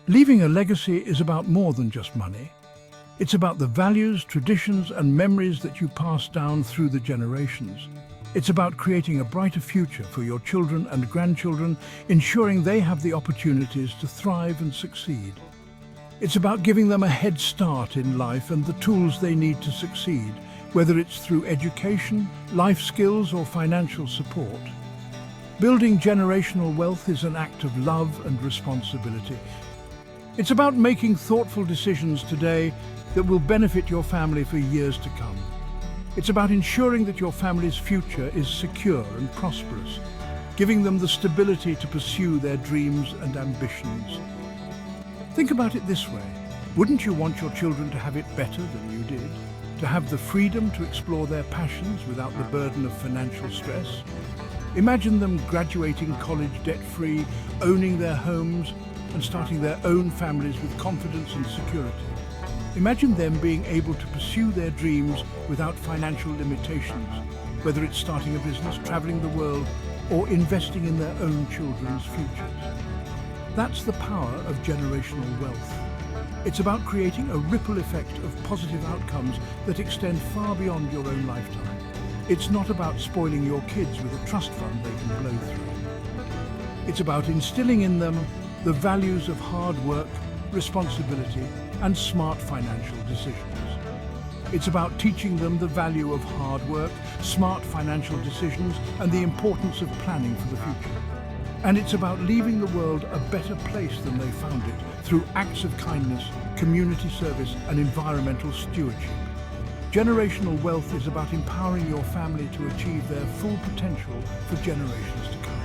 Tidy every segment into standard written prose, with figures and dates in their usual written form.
Leaving a legacy is about more than just money. It's about the values, traditions, and memories that you pass down through the generations. It's about creating a brighter future for your children and grandchildren, ensuring they have the opportunities to thrive and succeed. It's about giving them a head start in life and the tools they need to succeed, whether it's through education, life skills, or financial support. Building generational wealth is an act of love and responsibility. It's about making thoughtful decisions today that will benefit your family for years to come. It's about ensuring that your family's future is secure and prosperous, giving them the stability to pursue their dreams and ambitions. Think about it this way. Wouldn't you want your children to have it better than you did? To have the freedom to explore their passions without the burden of financial stress? Imagine them graduating college debt-free, owning their homes, and starting their own families with confidence and security. Imagine them being able to pursue their dreams without financial limitations, whether it's starting a business, traveling the world, or investing in their own children's futures. That's the power of generational wealth. It's about creating a ripple effect of positive outcomes that extend far beyond your own lifetime. It's not about spoiling your kids with a trust fund they can blow through. It's about instilling in them the values of hard work, responsibility, and smart financial decisions. It's about teaching them the value of hard work, smart financial decisions, and the importance of planning for the future. And it's about leaving the world a better place than they found it through acts of kindness, community service, and environmental stewardship. Generational wealth is about empowering your family to achieve their full potential for generations to come.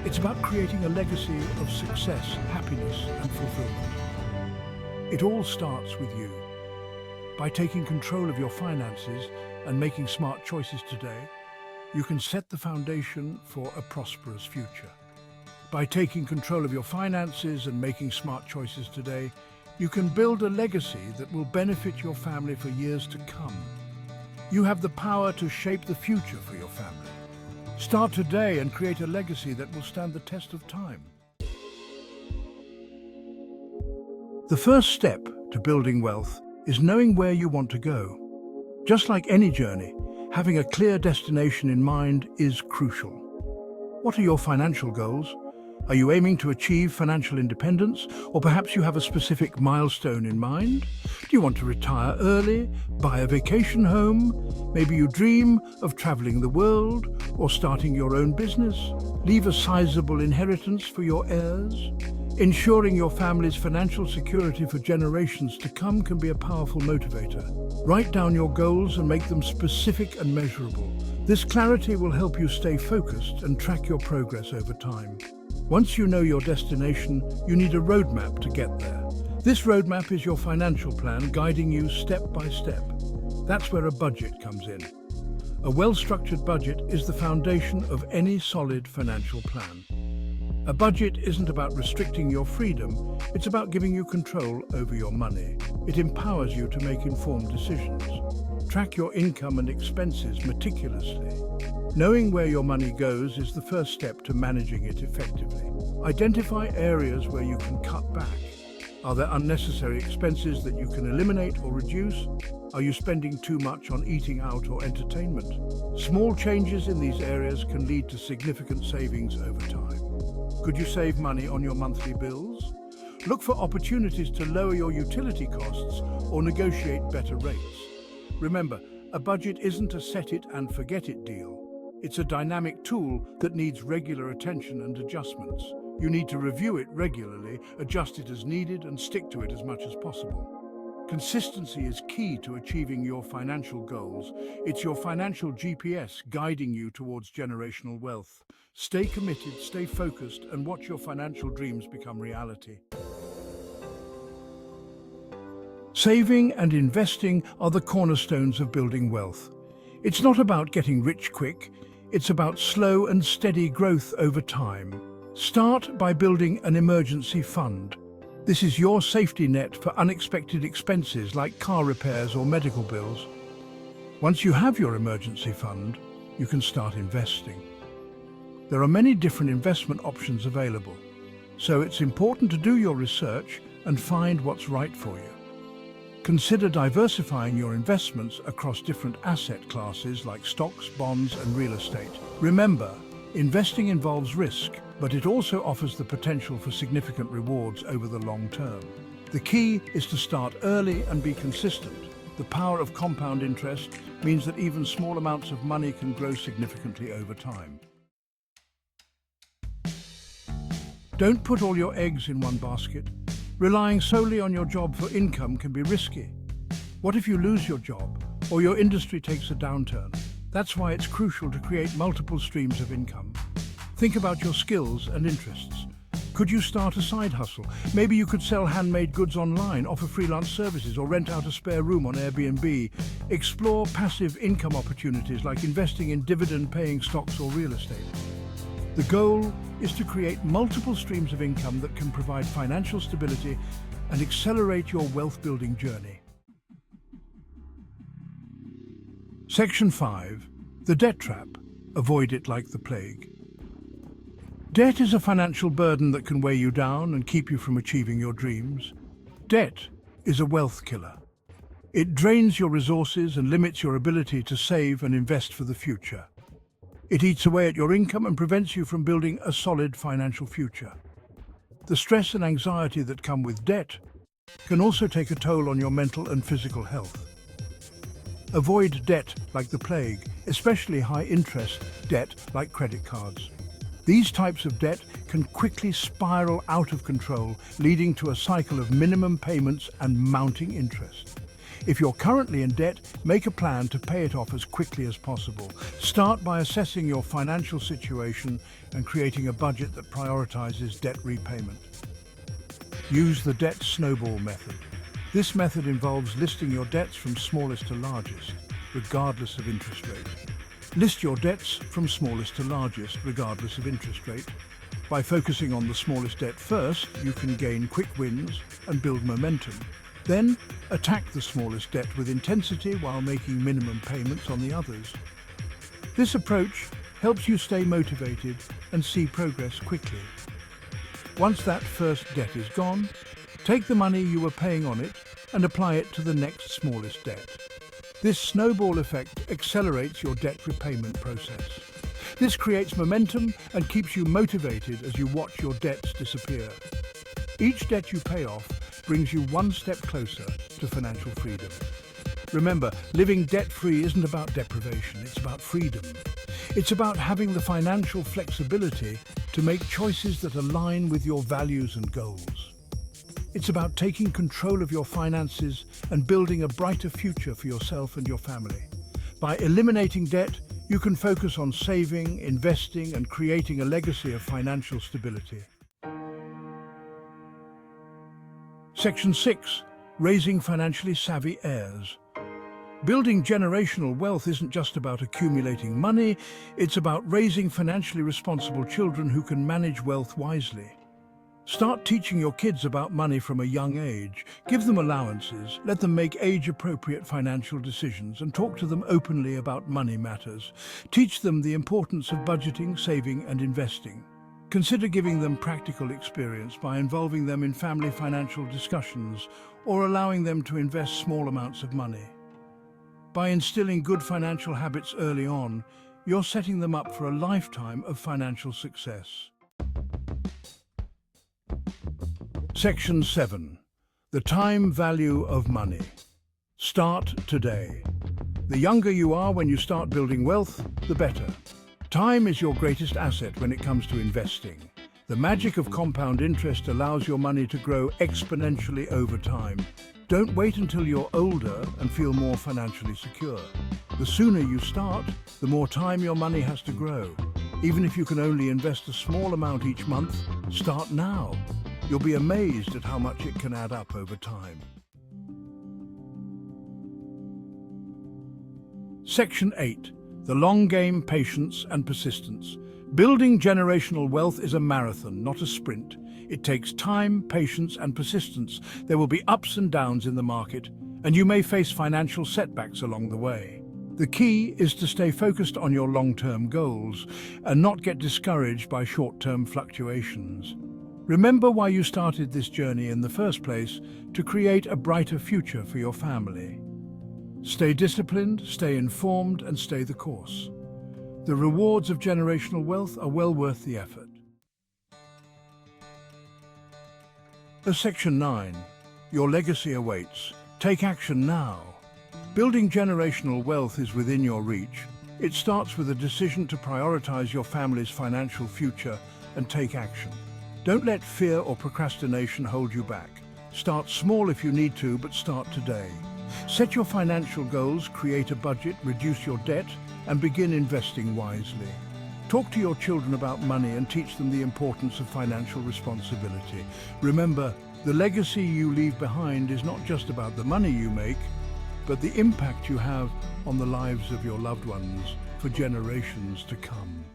It's about creating a legacy of success, happiness, and fulfillment. It all starts with you. By taking control of your finances and making smart choices today, you can set the foundation for a prosperous future. By taking control of your finances and making smart choices today, you can build a legacy that will benefit your family for years to come. You have the power to shape the future for your family. Start today and create a legacy that will stand the test of time. The first step to building wealth is knowing where you want to go. Just like any journey, having a clear destination in mind is crucial. What are your financial goals? Are you aiming to achieve financial independence, or perhaps you have a specific milestone in mind? Do you want to retire early, buy a vacation home? Maybe you dream of traveling the world or starting your own business. Leave a sizable inheritance for your heirs. Ensuring your family's financial security for generations to come can be a powerful motivator. Write down your goals and make them specific and measurable. This clarity will help you stay focused and track your progress over time. Once you know your destination, you need a roadmap to get there. This roadmap is your financial plan guiding you step by step. That's where a budget comes in. A well-structured budget is the foundation of any solid financial plan. A budget isn't about restricting your freedom, it's about giving you control over your money. It empowers you to make informed decisions. Track your income and expenses meticulously. Knowing where your money goes is the first step to managing it effectively. Identify areas where you can cut back. Are there unnecessary expenses that you can eliminate or reduce? Are you spending too much on eating out or entertainment? Small changes in these areas can lead to significant savings over time. Could you save money on your monthly bills? Look for opportunities to lower your utility costs or negotiate better rates. Remember, a budget isn't a set-it-and-forget-it deal. It's a dynamic tool that needs regular attention and adjustments. You need to review it regularly, adjust it as needed, and stick to it as much as possible. Consistency is key to achieving your financial goals. It's your financial GPS guiding you towards generational wealth. Stay committed, stay focused, and watch your financial dreams become reality. Saving and investing are the cornerstones of building wealth. It's not about getting rich quick, it's about slow and steady growth over time. Start by building an emergency fund. This is your safety net for unexpected expenses like car repairs or medical bills. Once you have your emergency fund, you can start investing. There are many different investment options available. So it's important to do your research and find what's right for you. Consider diversifying your investments across different asset classes like stocks, bonds, and real estate. Remember, investing involves risk, but it also offers the potential for significant rewards over the long term. The key is to start early and be consistent. The power of compound interest means that even small amounts of money can grow significantly over time. Don't put all your eggs in one basket. Relying solely on your job for income can be risky. What if you lose your job or your industry takes a downturn? That's why it's crucial to create multiple streams of income. Think about your skills and interests. Could you start a side hustle? Maybe you could sell handmade goods online, offer freelance services, or rent out a spare room on Airbnb. Explore passive income opportunities like investing in dividend-paying stocks or real estate. The goal is to create multiple streams of income that can provide financial stability and accelerate your wealth-building journey. Section 5. The debt trap. Avoid it like the plague. Debt is a financial burden that can weigh you down and keep you from achieving your dreams. Debt is a wealth killer. It drains your resources and limits your ability to save and invest for the future. It eats away at your income and prevents you from building a solid financial future. The stress and anxiety that come with debt can also take a toll on your mental and physical health. Avoid debt like the plague, especially high-interest debt like credit cards. These types of debt can quickly spiral out of control, leading to a cycle of minimum payments and mounting interest. If you're currently in debt, make a plan to pay it off as quickly as possible. Start by assessing your financial situation and creating a budget that prioritizes debt repayment. Use the debt snowball method. This method involves listing your debts from smallest to largest, regardless of interest rate. List your debts from smallest to largest, regardless of interest rate. By focusing on the smallest debt first, you can gain quick wins and build momentum. Then, attack the smallest debt with intensity while making minimum payments on the others. This approach helps you stay motivated and see progress quickly. Once that first debt is gone, take the money you were paying on it and apply it to the next smallest debt. This snowball effect accelerates your debt repayment process. This creates momentum and keeps you motivated as you watch your debts disappear. Each debt you pay off brings you one step closer to financial freedom. Remember, living debt-free isn't about deprivation, it's about freedom. It's about having the financial flexibility to make choices that align with your values and goals. It's about taking control of your finances and building a brighter future for yourself and your family. By eliminating debt, you can focus on saving, investing, and creating a legacy of financial stability. Section 6. Raising financially savvy heirs. Building generational wealth isn't just about accumulating money, it's about raising financially responsible children who can manage wealth wisely. Start teaching your kids about money from a young age. Give them allowances, let them make age-appropriate financial decisions, and talk to them openly about money matters. Teach them the importance of budgeting, saving, and investing. Consider giving them practical experience by involving them in family financial discussions or allowing them to invest small amounts of money. By instilling good financial habits early on, you're setting them up for a lifetime of financial success. Section 7. The time value of money. Start today. The younger you are when you start building wealth, the better. Time is your greatest asset when it comes to investing. The magic of compound interest allows your money to grow exponentially over time. Don't wait until you're older and feel more financially secure. The sooner you start, the more time your money has to grow. Even if you can only invest a small amount each month, start now. You'll be amazed at how much it can add up over time. Section 8. The long game, patience and persistence. Building generational wealth is a marathon, not a sprint. It takes time, patience and persistence. There will be ups and downs in the market, and you may face financial setbacks along the way. The key is to stay focused on your long-term goals and not get discouraged by short-term fluctuations. Remember why you started this journey in the first place: to create a brighter future for your family. Stay disciplined, stay informed, and stay the course. The rewards of generational wealth are well worth the effort. Section 9. Your legacy awaits. Take action now. Building generational wealth is within your reach. It starts with a decision to prioritize your family's financial future and take action. Don't let fear or procrastination hold you back. Start small if you need to, but start today. Set your financial goals, create a budget, reduce your debt, and begin investing wisely. Talk to your children about money and teach them the importance of financial responsibility. Remember, the legacy you leave behind is not just about the money you make, but the impact you have on the lives of your loved ones for generations to come.